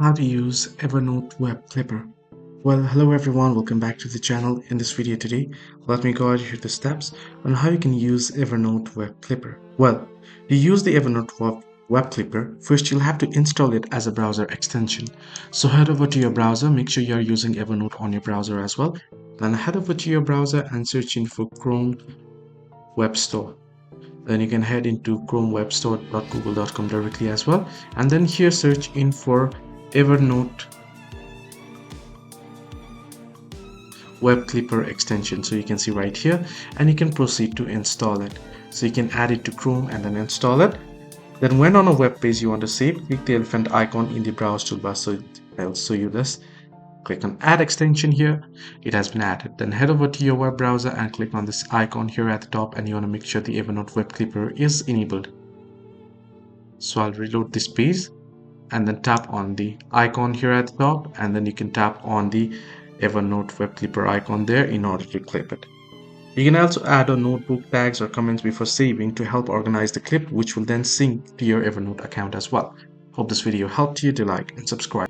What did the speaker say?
How to use Evernote Web Clipper. Well, hello everyone, welcome back to the channel. In this video today, let me guide you through the steps on how you can use Evernote Web Clipper. Well, to use the Evernote Web Clipper, first you'll have to install it as a browser extension. So head over to your browser, make sure you're using Evernote on your browser as well. Then head over to your browser and search in for Chrome Web Store. Then you can head into chromewebstore.google.com directly as well, and then here search in for Evernote Web Clipper extension. So you can see right here, and you can proceed to install it. So you can add it to Chrome and then install it. Then when on a web page you want to save, click the elephant icon in the browse toolbar. So I'll show you this. Click on add extension here. It has been added. Then head over to your web browser and click on this icon here at the top, and you want to make sure the Evernote Web Clipper is enabled. So I'll reload this page and then tap on the icon here at the top, and then you can tap on the Evernote Web Clipper icon there in order to clip it. You can also add a notebook, tags or comments before saving to help organize the clip, which will then sync to your Evernote account as well. Hope this video helped you. Do like and subscribe.